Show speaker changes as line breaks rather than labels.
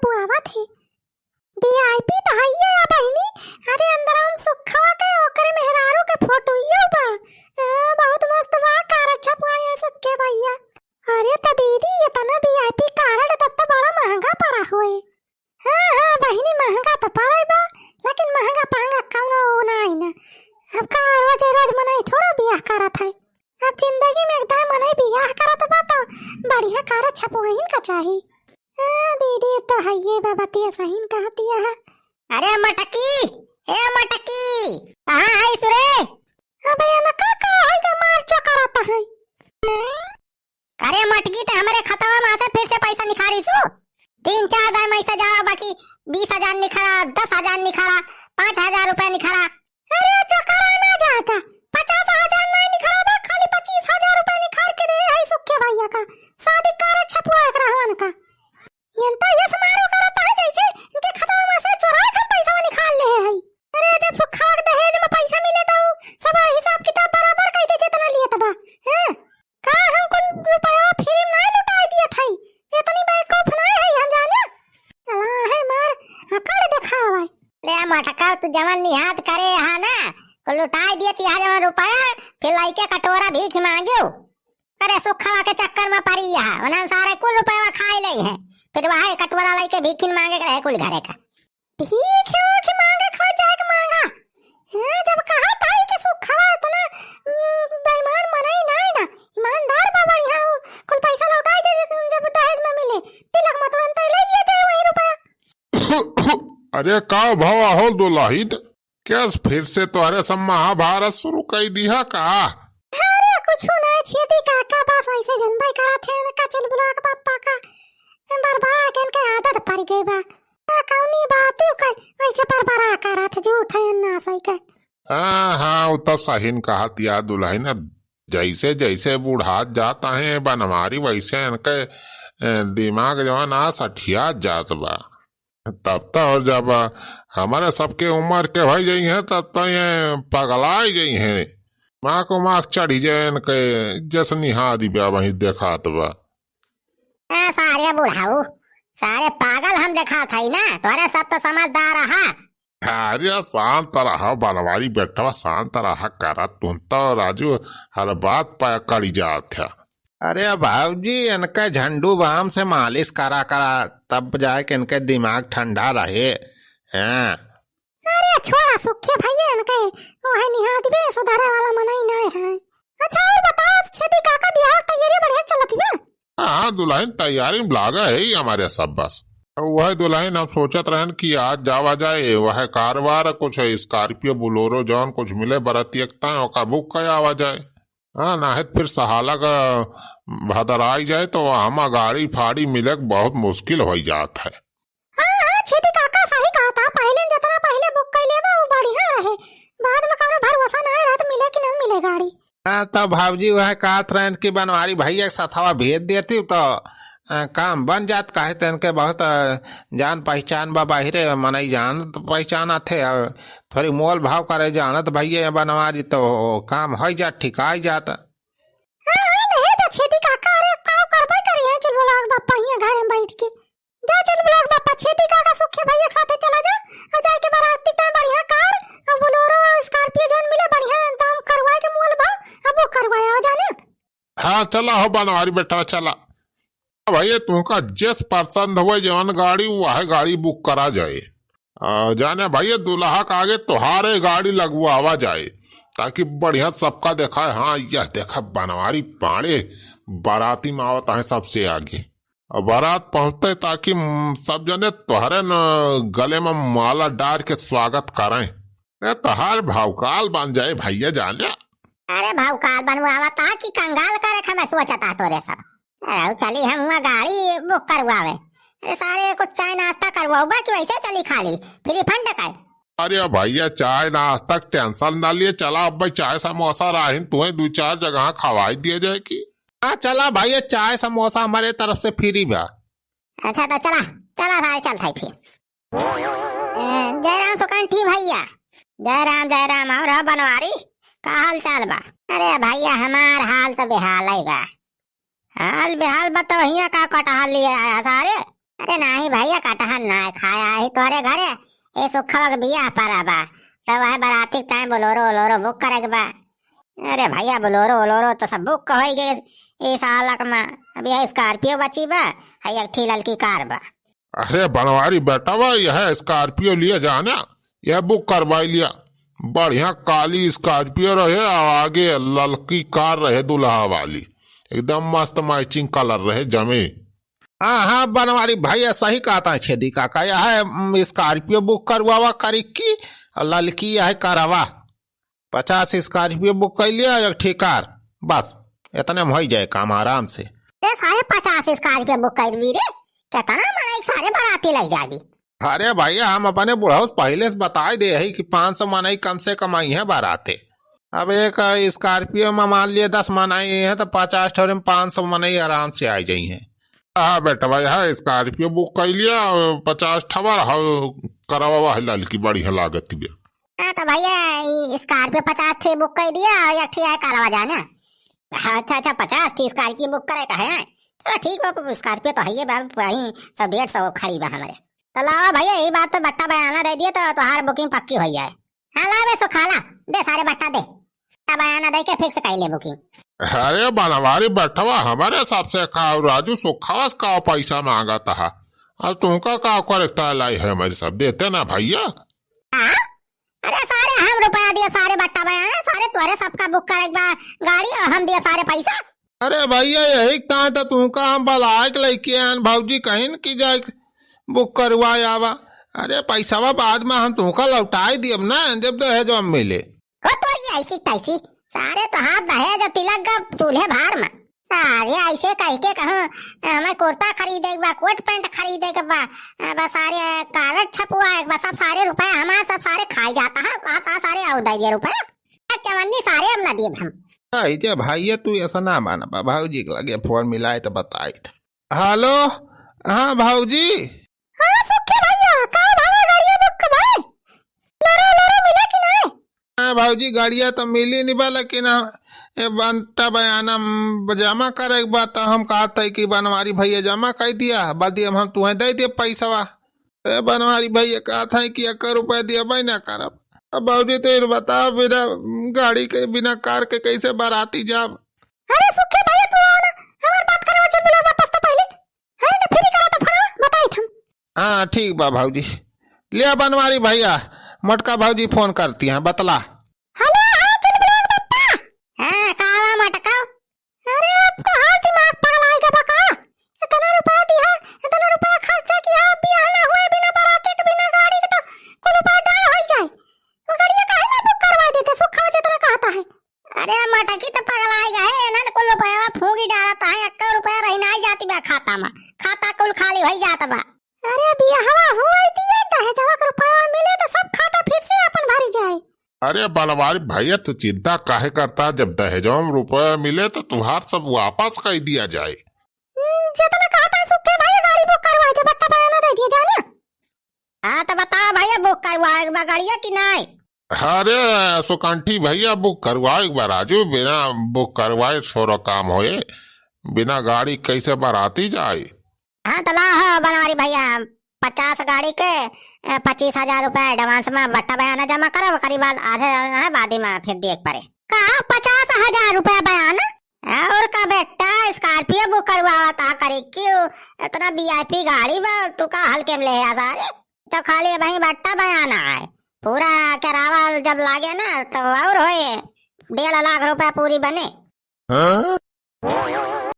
छपू आवा थे वीआईपी तो हइये आ बहिनी। अरे अंदर हम सुखवा के ओकरे मेहरारू के फोटो ये बा बहुत मस्त बा कार्ड छपवाया सुखे भैया। अरे तो दीदी ये तना वीआईपी कार्ड तब तो बड़ा महंगा पड़ा होए। हां बहिनी महंगा तो पड़ा बा लेकिन महंगा पांगा कौनो नहीं ना। अब का रोज रोज मनाई थोड़ा बियाह करत है। अब जिंदगी में एकदम मनाई बियाह करत बा तो बढ़िया कार्ड छपवाइन का चाहिए। दीदी तो है ये बाबतिया सहीन कहती है।
अरे मटकी ए मटकी कहां है सुरे?
अबे ना काका है का मार चो करता है।
अरे मटकी ते हमारे खतवा में से फिर से पैसा निखारी सु 3-4 दाम ऐसा जा बाकी 20,000 निखारा 10,000 निखारा 5,000 रुपए निखारा।
अरे चो करा ना जाता 50,000 नहीं निखारा बा खाली 25,000 रुपए निखार के दे है सुखे भैया का शादी कार्ड छपवा कर रहवन का। यंता ये समारोह करता है जैसे इनके खाता में से चुरा के पैसा निकाल ले है। अरे जब सुखा के दहेज में पैसा मिले तो सब हिसाब किताब बराबर कह दे जितना लिए तबा हैं का हम कुछ रुपया फ्री में नहीं लुटा दिया था। इतनी बेवकूफ नहीं है हम जाने। चला है मार अकड़ दिखावा।
रे मटका तू जमन निहात करे हा ना को लुटाई दिए 3000 रुपया फिर लाइके कटोरा भीख मांगियो। अरे सुखा के चक्कर में पड़ी है उन्हें सारे कुल रुपया खाई ले है फिर वहां कटोरा लाइके भीखिन मांगे रहे कुल घरे का।
भीख की मांगे खा जाए मांगा जब कहा था कि सुखवा तो ना बेईमान मनाई नहीं ना ईमानदार बा बढ़िया हो कुल पैसा लौटाई दे जब दहेज में मिले तिलक में तुरंत ले लिए जाए वही रुपया।
अरे का भावा हो दुलाहित कैस फिर से तुम्हारे सब महाभारत शुरू कर दिया का?
अरे कुछ ना छेदी काका पास वैसे जलवाई करा थे का चल बुला के पापा का बरबरा के इनके आदत पड़ गई बा कौनी बात है कई वैसे बरबरा करा थे झूठ है ना सही का।
हाँ तो सहीन कहा तिया दुल्हन जैसे जैसे बूढ़ात जाता है बनवारी वैसे इनके दिमाग जो है ना सठिया जात बा। तब तो और जब हमारे सबके उम्र के भाई जाई है तब तो ये पगलाई जाई है माँ को माँ चढ़ी जाए इनके जसनी हादी बा वही देखात बा।
सारे बुढ़ाऊ सारे पागल हम देखा था ना तुम्हारे सब तो समझदार रहा।
अरे शांत रहा बनवारी बैठा शांत रहा करा तुम तो राजू हर बात पर कड़ी जात है।
अरे भाऊजी इनका झंडू बाम से मालिश करा करा तब जाके इनके दिमाग ठंडा रहे।
अरे छोड़ा सुखे भैया इनके वो है निहात बे सुधारे वाला मनाई नहीं है। अच्छा और बताओ छेदी काका बियाह तैयारी बढ़िया चलती बे?
हाँ दुल्हन तैयारी में लागा है ही हमारे सब बस वह दुल्हन हम सोचत रहन कि आज जावा जाए वह कारवार कुछ स्कॉर्पियो बुलोरो जौन कुछ मिले बरतियकता है बुक कर आवा जाए। हाँ ना है फिर सहाला का भदर आई जाए तो हम गाड़ी फाड़ी मिले बहुत मुश्किल हो जात है।
हाँ छेदी काका सही कहा था पहले जितना पहले बुक कर लेबा वो बढ़िया रहे बाद में कभी भरोसा नहीं रहा तो मिले कि नहीं मिले गाड़ी।
तो भाऊजी वह कहत रहन कि बनवारी भैया सथवा भेज देती तो काम बन जात काहे तेन के बहुत जान पहचान बा बाहरे मनई जान तो पहचाना थे थोड़ी मोल भाव करे जानत भैया बनवारी तो काम हो जात ठिकाई जात।
ले तो छेदी काका अरे का करबे करी है चल बोला बापा यहां घर में बैठ के जा चल बोला बापा छेदी काका सुखे भैया साथे चला जा और जाके बाराती का बढ़िया कार और बोलेरो स्कॉर्पियो जोन मिले बढ़िया दाम करवाए के मोल बा अब वो करवाया हो जाने।
हाँ चला हो बनवारी बेटा चला भैया तुमका जिस पसंद हुए जौन गाड़ी वह गाड़ी बुक करा जाए जाने भैया दुल्हा का आगे तुहारे गाड़ी लगवावा जाए ताकि बढ़िया सबका देखा हाँ यह देखा बनवारी पाड़े बाराती में आवता है सबसे आगे और बारात पहुंचते ताकि सब जने तुहरे न गले में माला डाल के स्वागत करें तुहार भावकाल बन जाए भैया जाने।
अरे भावकाल बनवावा था कि कंगाल करे मैं सोचता तोरे सब। अरे चली हम वहाँ गाड़ी बुक करवावे सारे कुछ चाय नाश्ता करवाओ कि वैसे चली खाली फ्री फंड का।
अरे भैया चाय नाश्ता टेंशन ना लिए चला अब भाई चाय समोसा राहिन तुम्हें 2-4 जगह खवाई दिए जाए की।
हाँ चला भैया चाय समोसा हमारे तरफ से फ्री बा।
अच्छा तो चला चला भाई चल भाई फिर। जयराम सुकंठी भैया जय राम और बनवारी का हाल चाल बा? अरे भैया हमार हाल तो बेहाल है बा। हाल बेहाल बताओ हिया का कटहाल लिए आया सारे अरे नहीं भैया कटहल ना खाया ही तोरे घरे ए सुखवा के बियाह पर बा तब है बराती चाहे बोलोरो ओलोरो बुक करे के बा। अरे भैया बोलोरो ओलोरो तो सब बुक हो गए ए सालक में। अभी है स्कॉर्पियो बची बा है एक ठी ललकी कार बा।
अरे बनवारी बेटा बा यह स्कॉर्पियो लिए जाना यह बुक करवाई लिया। बढ़िया काली स्कॉर्पियो रहे और आगे ललकी कार रहे दुल्हा वाली एकदम मस्त मैचिंग कलर रहे जमे।
हाँ हाँ बनवारी भैया सही कहता है छेदी काका, यह है स्कॉर्पियो बुक करवावा करी की और ललकी यह करवा 50 स्कॉर्पियो बुक कर लिया एक ठेकार बस इतने में हो जाए काम आराम से।
सारे 50 स्कॉर्पियो बुक कर दी रे कहता ना हमारा एक सारे बराती लग जाबी।
अरे भैया हम अपने बुढ़ाऊ पहले से बता दे है कि 500 मनाई कम से कम आई है बाराते। अब एक स्कॉर्पियो में मान लिया 10 मनाई है तो 50 ठोरे में 500 मनाई आराम से आ जाई है।
हाँ बेटा भाई है स्कॉर्पियो बुक कर लिया 50 ठवर करवा है ललकी बढ़िया लागत भी।
तो भैया स्कॉर्पियो 50 ठी बुक कर दिया और एक ठी है करवा जाना। अच्छा 50 ठी स्कॉर्पियो बुक करे तो है चलो ठीक बा स्कॉर्पियो तो है वही सब 150 खड़ी बा हमारे। तो लावा भैया यही बात पे बट्टा बयाना दे दिए तो तुम्हारी बुकिंग पक्की हो जाए। हाँ ला बे सुखाला दे सारे बट्टा दे बयाना दे के फिक्स कर ले बुकिंग।
अरे बनवारी बैठवा हमारे हिसाब से खाओ राजू सुखावास का पैसा मांगा था अब तुमका का करेक्टर लाई है मेरे सब देते ना भैया।
अरे सारे हम रुपया दिए सारे बट्टा बयाना सारे तुम्हारे सबका बुक करे गाड़ी और हम दिए सारे पैसा।
अरे भैया यही तो तुमका हम बलायक लेके आन भौजी कहीं की जाए बुक करवाए आवा। अरे पैसा बाद में हम तुमका लौटाई दियब ना जब दहेज हम मिले।
वो तो ये ऐसी तैसी सारे तो हाथ दहेज तिलक का चूल्हे भार में सारे ऐसे कह के कहूँ हमें कुर्ता खरीदे बा कोट पैंट खरीदे के बा बस सारे कागज छपुआ बस सब सारे रुपए हमारे सब सारे खाई जाता है कहा सारे और दे दिए रुपए चवन्नी सारे अब न दिए हम।
ऐसे भैया तू ऐसा ना माना भाजी के लगे फोन मिलाए तो बताई था। हेलो हाँ भाजी।
हाँ सुखे भैया कहाँ भागा गाड़ियाँ बुक भाई लोरो लोरो मिला कि नहीं।
हाँ भाजी गाड़िया तो मिली नहीं बा लेकिन बनता बयाना जमा करे के बाद हम कहा था कि बनवारी भैया जमा कर दिया बाद हम तुम्हें दे दिए पैसा। बनवारी भैया कहा था कि 1 रुपया दिया भाई ना करब। अब भाजी तो बताओ बिना गाड़ी के बिना कार के कैसे बाराती जाब।
अरे सुखे भैया तू आओ ना हमारी बात करे चल बोला वापस तो पहले है ना फिर करा तो फोन बताई थम।
हाँ ठीक बा भाजी ले बनवारी भैया मोटका भाजी फोन करती हैं बतला।
हेलो हाँ चल बोला पप्पा। हाँ कावा मटका। अरे अब तो हाल दिमाग पगलाएगा बका इतना रुपया दिया इतना रुपया खर्चा किया बियाह ना हुए बिना बाराती के बिना गाड़ी के तो कोई रुपया डाल हो जाए वो गाड़ियाँ काहे ना बुक करवा देते सुखा जितना कहता है। अरे मटकी तो पगलाएगा है ना कुल रुपया फूंगी डालता है 1 रुपया रही ना जाती बा खाता में खाता कुल खाली हो जाता बा। अरे बियाहवा हुआ दिए दहेजवा का रुपया मिले तो सब खाता फिर से अपन भरी जाए।
अरे बनवारी भैया तो चिंता काहे करता जब दहेजों में रुपया मिले तो तुम्हार सब वापस कर दिया जाए।
जितना कहता है सुखे भैया गाड़ी बुक करवाए थे बट्टा बयाना दे दिए जाने। हाँ तो बताओ भैया बुक करवाए गाड़िया कि नहीं।
अरे सुकंठी भैया बुक करवाए एक बार राजू बिना बुक करवाए छोरो काम होए बिना गाड़ी कैसे बाराती जाए।
हाँ तो ला बनवारी भैया 50 गाड़ी के 25,000 रुपया एडवांस में बट्टा बयाना जमा करो करीब आधे है बाद में फिर देख पड़े कहा 50,000 रुपया बयाना और का बेटा स्कॉर्पियो बुक करवावा था करे क्यों इतना VIP गाड़ी बा तू का हल्के में ले आ सारे तो खाली वही बट्टा बयाना है पूरा किराया जब लागे ना तो और होए 1.5 लाख रुपया पूरी बने।
हाँ?